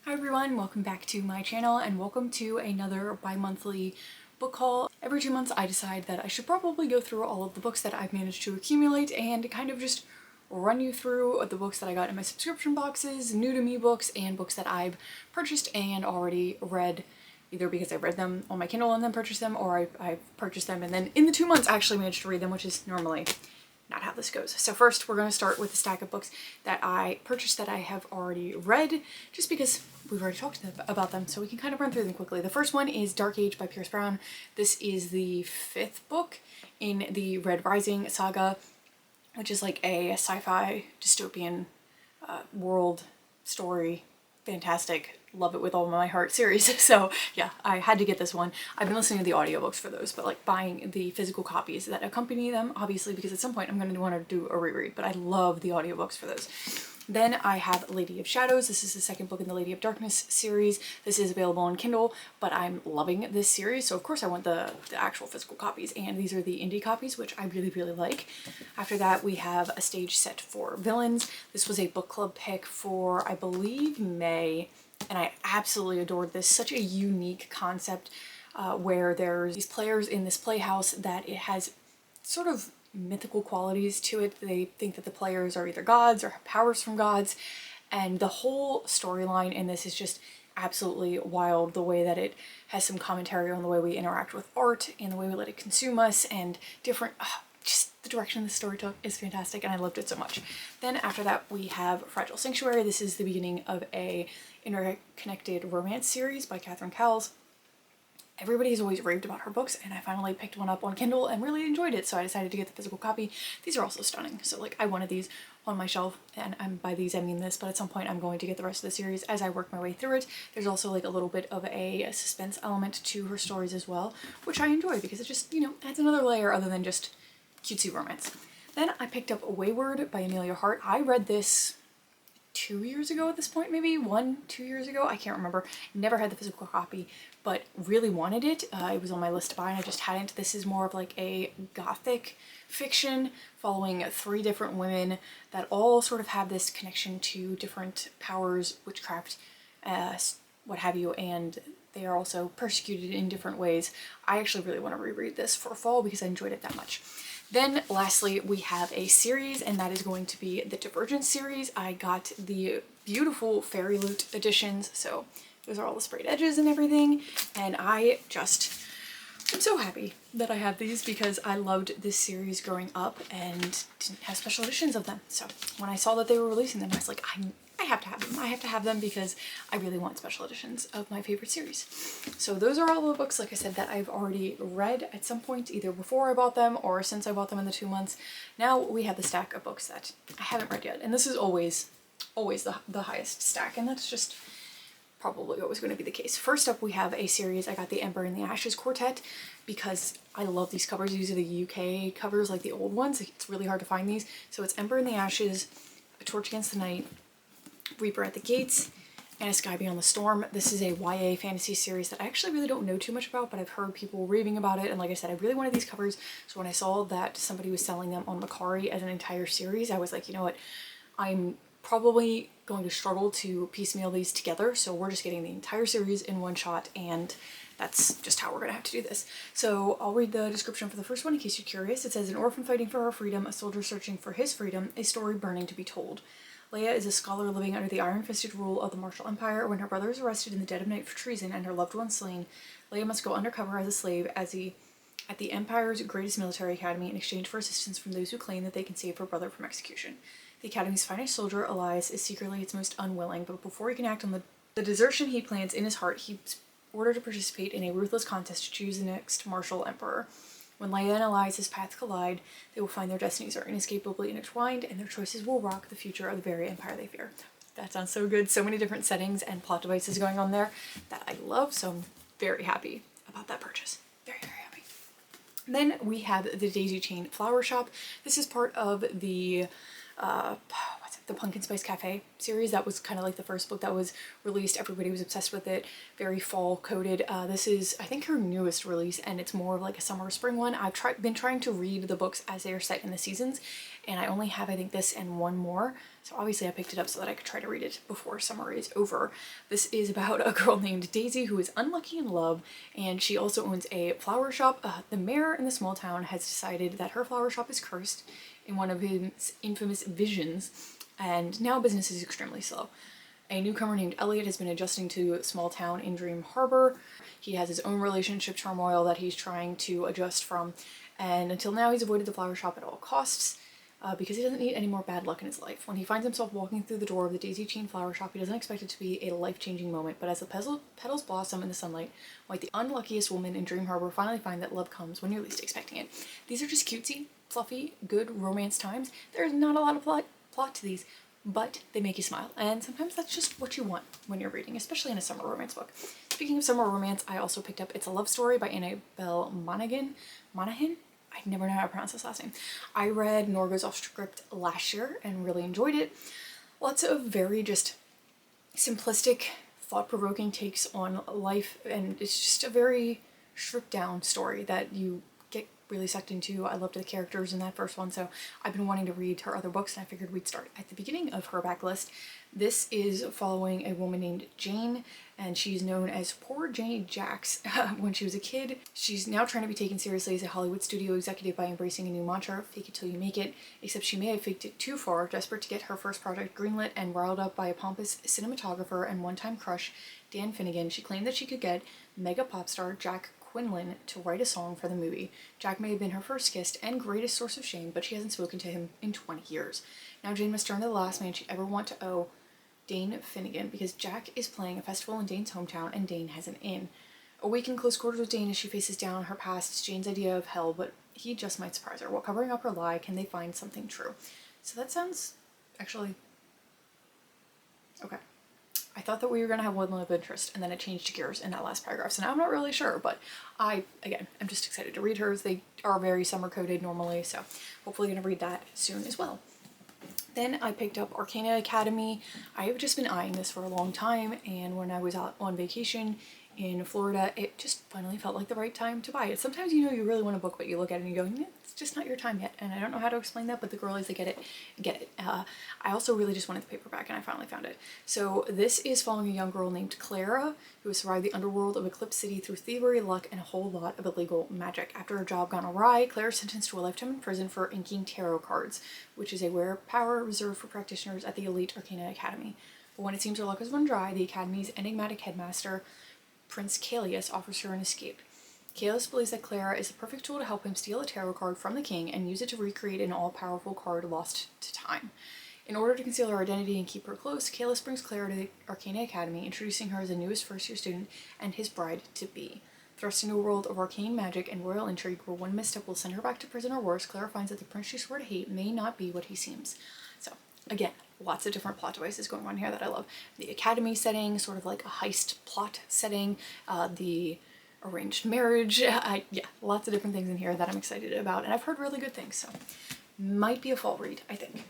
Hi everyone, welcome back to my channel and welcome to another bi-monthly book haul. Every 2 months I decide that I should probably go through all of the books that I've managed to accumulate and kind of just run you through the books that I got in my subscription boxes, new to me books, and books that I've purchased and already read, either because I've read them on my Kindle and then purchased them, or I've purchased them and then in the 2 months I actually managed to read them, which is normally not how this goes. So first we're going to start with a stack of books that I purchased that I have already read, just because we've already talked about them, so we can kind of run through them quickly. The first one is Dark Age by Pierce Brown. This is the 5th book in the Red Rising saga, which is like a sci-fi dystopian world story. Fantastic. Love it with all my heart series. So yeah, I had to get this one. I've been listening to the audiobooks for those, but like buying the physical copies that accompany them, obviously, because at some point I'm going to want to do a reread, but I love the audiobooks for those. Then I have Lady of Shadows. This is the second book in the Lady of Darkness series. This is available on Kindle, but I'm loving this series, so of course I want the actual physical copies, and these are the indie copies, which I really, really like. After that, we have A Stage Set for Villains. This was a book club pick for, I believe, May, and I absolutely adored this. Such a unique concept where there's these players in this playhouse that it has sort of mythical qualities to it. They think that the players are either gods or have powers from gods, and the whole storyline in this is just absolutely wild. The way that it has some commentary on the way we interact with art and the way we let it consume us, and different just the direction the story took is fantastic, and I loved it so much. Then after that we have Fragile Sanctuary. This is the beginning of a interconnected romance series by Catherine Cowles. Everybody has always raved about her books, and I finally picked one up on Kindle and really enjoyed it, so I decided to get the physical copy. These are also stunning, so like I wanted these on my shelf, and by these I mean this, but at some point I'm going to get the rest of the series as I work my way through it. There's also like a little bit of a suspense element to her stories as well, which I enjoy because it just, you know, adds another layer other than just cutesy romance. Then I picked up Wayward by Amelia Hart. I read this 2 years ago at this point, maybe 2 years ago, I can't remember. Never had the physical copy, but really wanted it. It was on my list to buy and I just hadn't. This is more of like a gothic fiction following 3 different women that all sort of have this connection to different powers, witchcraft, what have you, and they are also persecuted in different ways. I actually really want to reread this for fall because I enjoyed it that much. Then lastly, we have a series, and that is going to be the Divergence series. I got the beautiful Fairy Loot editions, so those are all the sprayed edges and everything, and I'm so happy that I have these because I loved this series growing up and didn't have special editions of them. So when I saw that they were releasing them, I was like, I have to have them. I have to have them because I really want special editions of my favorite series. So those are all the books, like I said, that I've already read at some point, either before I bought them or since I bought them in the 2 months. Now we have the stack of books that I haven't read yet, and this is always the highest stack, and that's just probably always going to be the case. First up, we have a series. I got the Ember in the Ashes Quartet because I love these covers. These are the UK covers, like the old ones. It's really hard to find these. So it's Ember in the Ashes, A Torch Against the Night, Reaper at the Gates, and A Sky Beyond the Storm. This is a YA fantasy series that I actually really don't know too much about, but I've heard people raving about it, and like I said, I really wanted these covers, so when I saw that somebody was selling them on Mercari as an entire series, I was like, you know what, I'm probably going to struggle to piecemeal these together, so we're just getting the entire series in one shot, and that's just how we're gonna have to do this. So I'll read the description for the first one in case you're curious. It says, an orphan fighting for her freedom, a soldier searching for his freedom, a story burning to be told. Leia is a scholar living under the iron-fisted rule of the Marshall Empire. When her brother is arrested in the dead of night for treason and her loved one slain, Leia must go undercover as a slave at the Empire's greatest military academy in exchange for assistance from those who claim that they can save her brother from execution. The Academy's finest soldier, Elias, is secretly its most unwilling, but before he can act on the desertion he plans in his heart, he's ordered to participate in a ruthless contest to choose the next Marshall Emperor. When Leia and Elias's paths collide, they will find their destinies are inescapably intertwined, and their choices will rock the future of the very empire they fear. That sounds so good. So many different settings and plot devices going on there that I love, so I'm very happy about that purchase. Very, very happy. Then we have the Daisy Chain Flower Shop. This is part of the the Pumpkin Spice Cafe series. That was kind of like the first book that was released. Everybody was obsessed with it. Very fall coded. This is, I think, her newest release, and it's more of like a summer spring one. I've been trying to read the books as they are set in the seasons, and I only have, I think, this and one more. So obviously I picked it up so that I could try to read it before summer is over. This is about a girl named Daisy who is unlucky in love, and she also owns a flower shop. The mayor in the small town has decided that her flower shop is cursed in one of his infamous visions, and now business is extremely slow. A newcomer named Elliot has been adjusting to a small town in Dream Harbor. He has his own relationship turmoil that he's trying to adjust from, and until now he's avoided the flower shop at all costs. Because he doesn't need any more bad luck in his life. When he finds himself walking through the door of the daisy chain flower shop, he doesn't expect it to be a life-changing moment, but as the petals blossom in the sunlight, like the unluckiest woman in Dream Harbor finally find that love comes when you're least expecting it. These are just cutesy, fluffy, good romance times. There's not a lot of plot to these, but they make you smile, and sometimes that's just what you want when you're reading, especially in a summer romance book. Speaking of summer romance, I also picked up It's a Love Story by Annabelle Monaghan? I never know how to pronounce this last name. I read Norgo's Off Script last year and really enjoyed it. Lots of very just simplistic, thought-provoking takes on life, and it's just a very stripped down story that you get really sucked into. I loved the characters in that first one, so I've been wanting to read her other books, and I figured we'd start at the beginning of her backlist. This is following a woman named Jane, and she's known as Poor Jane Jacks. When she was a kid, she's now trying to be taken seriously as a Hollywood studio executive by embracing a new mantra, fake it till you make it, except she may have faked it too far, desperate to get her first project greenlit and riled up by a pompous cinematographer and one-time crush, Dan Finnegan. She claimed that she could get mega pop star Jack Quinlan to write a song for the movie. Jack may have been her first kiss and greatest source of shame, but she hasn't spoken to him in 20 years. Now Jane must turn to the last man she'd ever want to owe, Dane Finnegan, because Jack is playing a festival in Dane's hometown and Dane has an in. A week in close quarters with Dane as she faces down her past is Jane's idea of hell, but he just might surprise her. While covering up her lie, can they find something true? So that sounds actually okay. I thought that we were going to have one love interest, and then it changed gears in that last paragraph, so now I'm not really sure, but I'm just excited to read hers. They are very summer coded normally, so hopefully going to read that soon as well. Then I picked up Arcana Academy. I have just been eyeing this for a long time, and when I was out on vacation in Florida, it just finally felt like the right time to buy it. Sometimes you know you really want a book, but you look at it and you go, it's just not your time yet, and I don't know how to explain that, but the girlies that get it. I also really just wanted the paperback, and I finally found it. So this is following a young girl named Clara, who has survived the underworld of Eclipse City through thievery, luck, and a whole lot of illegal magic. After her job gone awry, Claire is sentenced to a lifetime in prison for inking tarot cards, which is a rare power reserved for practitioners at the elite Arcana Academy. But when it seems her luck has run dry, the Academy's enigmatic headmaster, Prince Callias, offers her an escape. Callias believes that Clara is the perfect tool to help him steal a tarot card from the king and use it to recreate an all-powerful card lost to time. In order to conceal her identity and keep her close, Callias brings Clara to the Arcana Academy, introducing her as the newest first-year student and his bride-to-be. Thrust into a world of arcane magic and royal intrigue where one misstep will send her back to prison or worse, Clara finds that the prince she swore to hate may not be what he seems. So, again, lots of different plot devices going on here that I love. The academy setting, sort of like a heist plot setting, the arranged marriage, lots of different things in here that I'm excited about, and I've heard really good things, so might be a fall read, I think.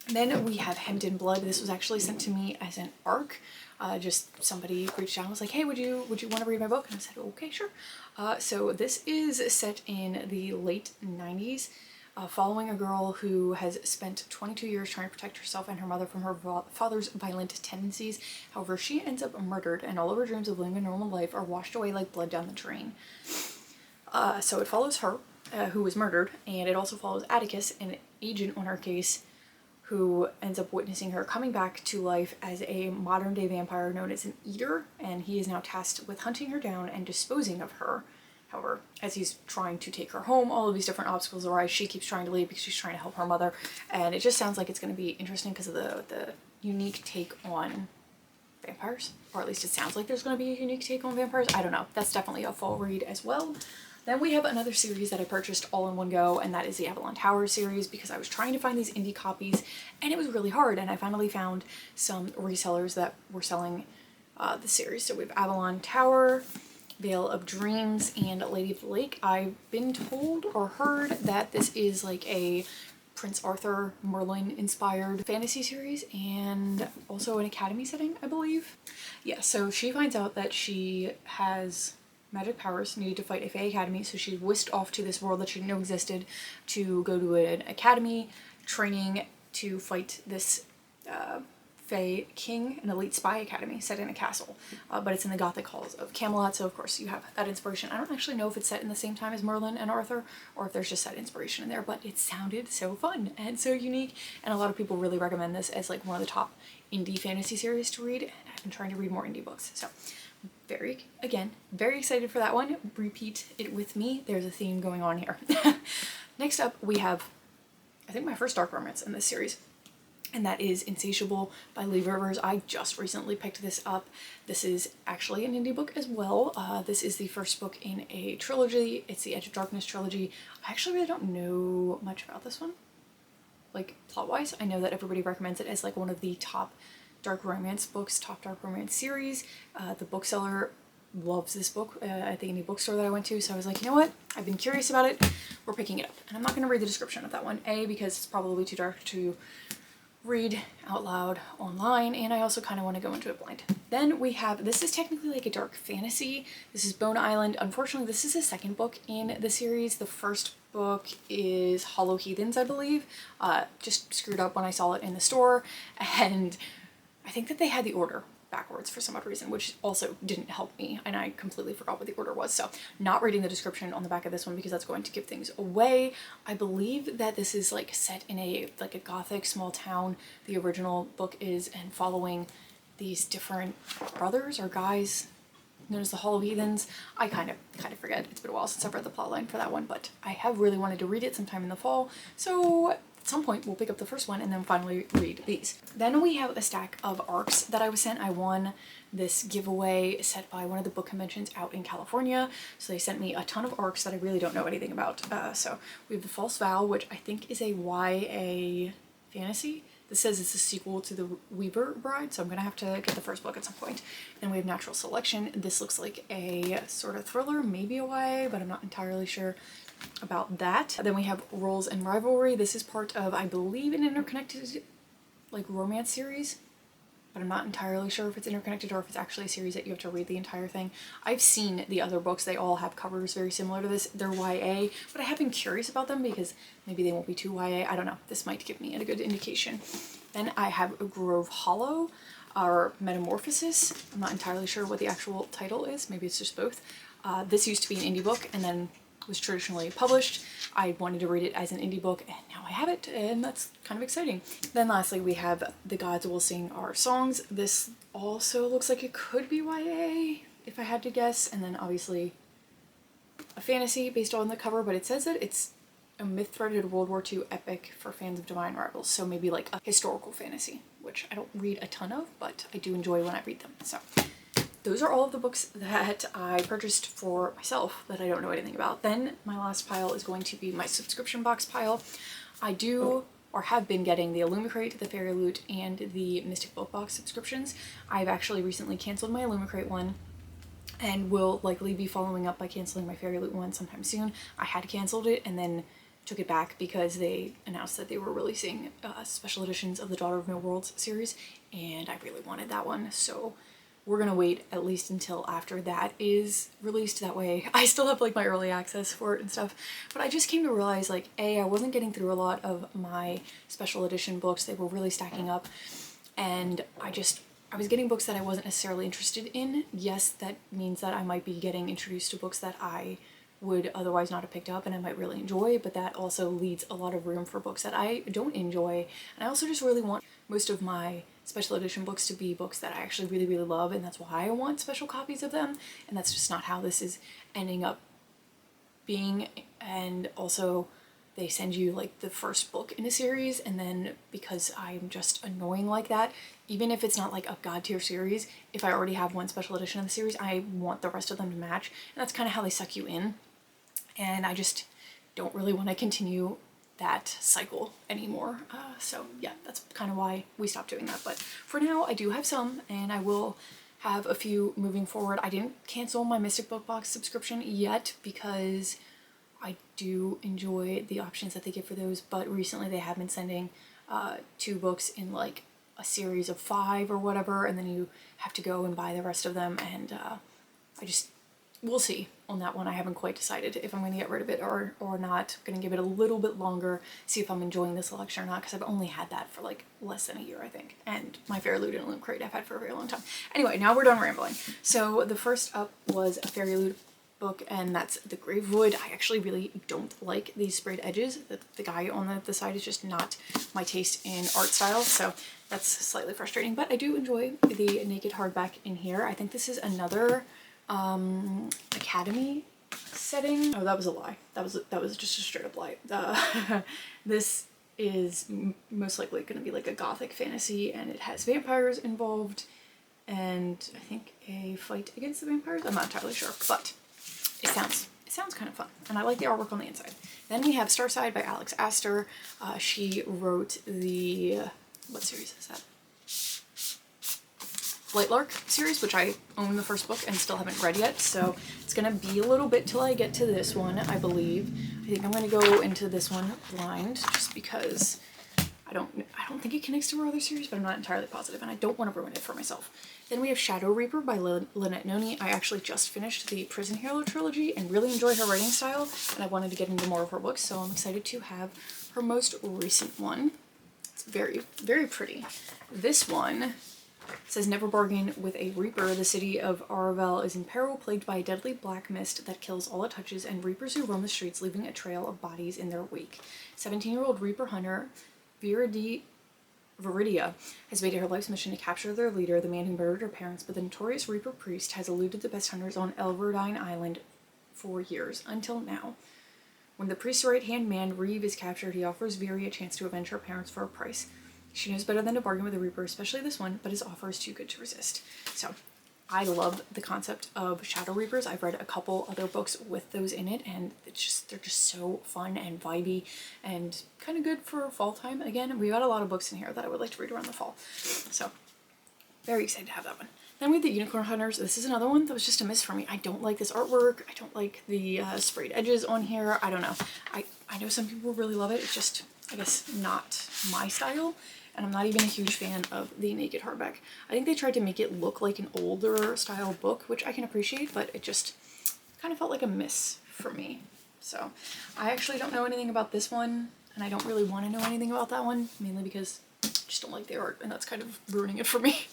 Then we have Hemmed in Blood. This was actually sent to me as an ARC. Just somebody reached out and was like, hey, would you want to read my book? And I said, okay, sure. So this is set in the late 90s. Following a girl who has spent 22 years trying to protect herself and her mother from her father's violent tendencies. However, she ends up murdered, and all of her dreams of living a normal life are washed away like blood down the drain. So it follows her, who was murdered, and it also follows Atticus, an agent on her case, who ends up witnessing her coming back to life as a modern-day vampire known as an Eater, and he is now tasked with hunting her down and disposing of her. However, as he's trying to take her home, all of these different obstacles arise. She keeps trying to leave because she's trying to help her mother, and it just sounds like it's going to be interesting because of the unique take on vampires, or at least it sounds like there's going to be a unique take on vampires. I don't know. That's definitely a fall read as well. Then we have another series that I purchased all in one go, and that is the Avalon Tower series, because I was trying to find these indie copies, and it was really hard, and I finally found some resellers that were selling the series. So we have Avalon Tower, Veil of Dreams, and Lady of the Lake. I've been told or heard that this is like a Prince Arthur, Merlin inspired fantasy series, and also an academy setting, I believe. Yeah, so she finds out that she has magic powers, needed to fight a Fae Academy, so she's whisked off to this world that she didn't know existed to go to an academy training to fight this Fae king, an elite spy academy set in a castle, but it's in the Gothic halls of Camelot, so of course you have that inspiration. I don't actually know if it's set in the same time as Merlin and Arthur, or if there's just that inspiration in there, but it sounded so fun and so unique, and a lot of people really recommend this as like one of the top indie fantasy series to read, and I've been trying to read more indie books, so very excited for that one. Repeat it with me, there's a theme going on here. Next up we have, I think, my first dark romance in this series, and that is Insatiable by Lee Rivers. I just recently picked this up. This is actually an indie book as well. This is the first book in a trilogy. It's the Edge of Darkness trilogy. I actually really don't know much about this one, like plot-wise. I know that everybody recommends it as like one of the top dark romance books, top dark romance series. The bookseller loves this book at the indie bookstore that I went to, so I was like, you know what? I've been curious about it. We're picking it up. And I'm not going to read the description of that one. A, because it's probably too dark to read out loud online, and I also kind of want to go into it blind. Then we have, this is technically like a dark fantasy. This is Bone Island. Unfortunately, this is the second book in the series. The first book is Hollow Heathens, I believe. Just screwed up when I saw it in the store, and I think that they had the order backwards for some odd reason, which also didn't help me, and I completely forgot what the order was, so not reading the description on the back of this one because that's going to give things away. I believe that this is like set in a like a Gothic small town, the original book is, and following these different brothers or guys known as the Hollow Heathens. I kind of forget. It's been a while since I've read the plotline for that one, but I have really wanted to read it sometime in the fall, so at some point we'll pick up the first one and then finally read these. Then we have a stack of ARCs that I was sent. I won this giveaway set by one of the book conventions out in California, so they sent me a ton of ARCs that I really don't know anything about. So we have The False Vow, which I think is a YA fantasy. This says it's a sequel to The Weaver Bride, so I'm gonna have to get the first book at some point. Then we have Natural Selection. This looks like a sort of thriller, maybe a YA, but I'm not entirely sure about that. Then we have Roles and Rivalry. This is part of, I believe, an interconnected like romance series, but I'm not entirely sure if it's interconnected or if it's actually a series that you have to read the entire thing. I've seen the other books. They all have covers very similar to this. They're YA, but I have been curious about them because maybe they won't be too YA. I don't know. This might give me a good indication. Then I have Grove Hollow, or Metamorphosis. I'm not entirely sure what the actual title is. Maybe it's just both. This used to be an indie book and then was traditionally published. I wanted to read it as an indie book, and now I have it, and that's kind of exciting. Then lastly, we have The Gods Will Sing Our Songs. This also looks like it could be YA, if I had to guess, and then obviously a fantasy based on the cover, but it says that it's a myth-threaded World War II epic for fans of Divine Rivals, so maybe like a historical fantasy, which I don't read a ton of, but I do enjoy when I read them. So those are all of the books that I purchased for myself that I don't know anything about. Then my last pile is going to be my subscription box pile. I do or have been getting the Illumicrate, the Fairy Loot, and the Mystic Book Box subscriptions. I've actually recently canceled my Illumicrate one and will likely be following up by canceling my Fairy Loot one sometime soon. I had canceled it and then took it back because they announced that they were releasing special editions of the Daughter of No Worlds series, and I really wanted that one, so we're gonna wait at least until after that is released. That way I still have like my early access for it and stuff. But I just came to realize, like, A, I wasn't getting through a lot of my special edition books. They were really stacking up, and I was getting books that I wasn't necessarily interested in. Yes, that means that I might be getting introduced to books that I would otherwise not have picked up and I might really enjoy, but that also leaves a lot of room for books that I don't enjoy. And I also just really want most of my special edition books to be books that I actually really, really love, and that's why I want special copies of them, and that's just not how this is ending up being. And also they send you like the first book in a series, and then because I'm just annoying like that, even if it's not like a god tier series, if I already have one special edition of the series, I want the rest of them to match, and that's kind of how they suck you in, and I just don't really want to continue that cycle anymore. So yeah, that's kind of why we stopped doing that. But for now, I do have some, and I will have a few moving forward. I didn't cancel my Mystic Book Box subscription yet because I do enjoy the options that they give for those, but recently they have been sending 2 books in like a series of 5 or whatever, and then you have to go and buy the rest of them, and we'll see on that one. I haven't quite decided if I'm going to get rid of it or not. I'm going to give it a little bit longer, see if I'm enjoying this selection or not, because I've only had that for like less than a year, I think. And my Fairy Loot and Loot Crate I've had for a very long time. Anyway, now we're done rambling. So the first up was a Fairy Loot book, and that's The Gravewood. I actually really don't like these sprayed edges. The guy on the side is just not my taste in art style, so that's slightly frustrating, but I do enjoy the naked hardback in here. I think this is another Academy setting. Oh, that was a lie. That was just a straight up lie. This is most likely going to be like a gothic fantasy, and it has vampires involved, and I think a fight against the vampires. I'm not entirely sure, but it sounds kind of fun, and I like the artwork on the inside. Then we have Starside by Alex Astor. She wrote the, what series is that? Lightlark series, which I own the first book and still haven't read yet, so it's gonna be a little bit till I get to this one, I believe. I think I'm gonna go into this one blind, just because I don't think it connects to her other series, but I'm not entirely positive, and I don't want to ruin it for myself. Then we have Shadow Reaper by Lynette Noni. I actually just finished the Prison Hero trilogy and really enjoy her writing style, and I wanted to get into more of her books, so I'm excited to have her most recent one. It's very, very pretty. This one says, never bargain with a Reaper. The city of Aravel is in peril, plagued by a deadly black mist that kills all it touches, and Reapers who roam the streets, leaving a trail of bodies in their wake. 17-year-old Reaper hunter Viridia has made it her life's mission to capture their leader, the man who murdered her parents, but the notorious Reaper priest has eluded the best hunters on Elverdine Island for years, until now. When the priest's right-hand man, Reeve, is captured, he offers Viri a chance to avenge her parents for a price. She knows better than to bargain with a Reaper, especially this one, but his offer is too good to resist. So, I love the concept of Shadow Reapers. I've read a couple other books with those in it, and they're just so fun and vibey and kind of good for fall time. Again, we got a lot of books in here that I would like to read around the fall. So, very excited to have that one. Then we have the Unicorn Hunters. This is another one that was just a miss for me. I don't like this artwork. I don't like the sprayed edges on here. I don't know. I know some people really love it. It's just, I guess, not my style. And I'm not even a huge fan of the naked hardback. I think they tried to make it look like an older style book, which I can appreciate, but it just kind of felt like a miss for me. So I actually don't know anything about this one, and I don't really want to know anything about that one, mainly because I just don't like the art, and that's kind of ruining it for me.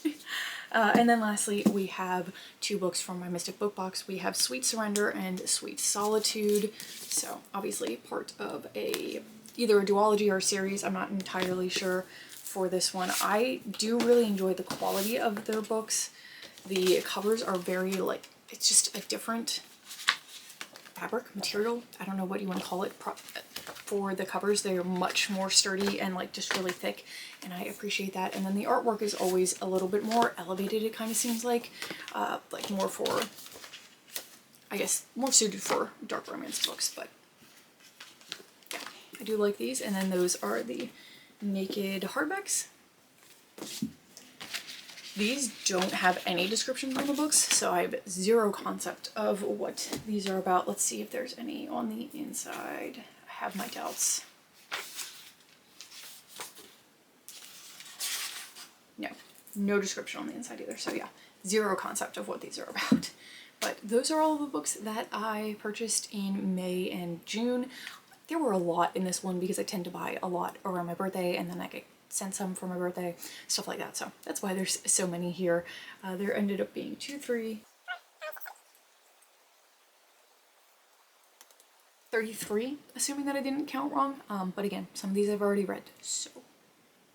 And then lastly, we have 2 books from my Mystic Book Box. We have Sweet Surrender and Sweet Solitude. So obviously part of either a duology or a series. I'm not entirely sure for this one. I do really enjoy the quality of their books. The covers are very, like, it's just a different fabric material. I don't know what you want to call it. For the covers, they are much more sturdy and like just really thick, and I appreciate that. And then the artwork is always a little bit more elevated, it kind of seems like more for, I guess, more suited for dark romance books, but yeah, I do like these. And then those are the naked hardbacks. These don't have any descriptions on the books, so I have zero concept of what these are about. Let's see if there's any on the inside. I have my doubts. No description on the inside either, so yeah, zero concept of what these are about. But those are all of the books that I purchased in May and June. There were a lot in this one because I tend to buy a lot around my birthday, and then I get sent some for my birthday, stuff like that. So that's why there's so many here. There ended up being 33, assuming that I didn't count wrong. But again, some of these I've already read, so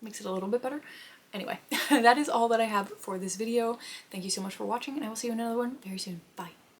makes it a little bit better. Anyway, that is all that I have for this video. Thank you so much for watching, and I will see you in another one very soon. Bye.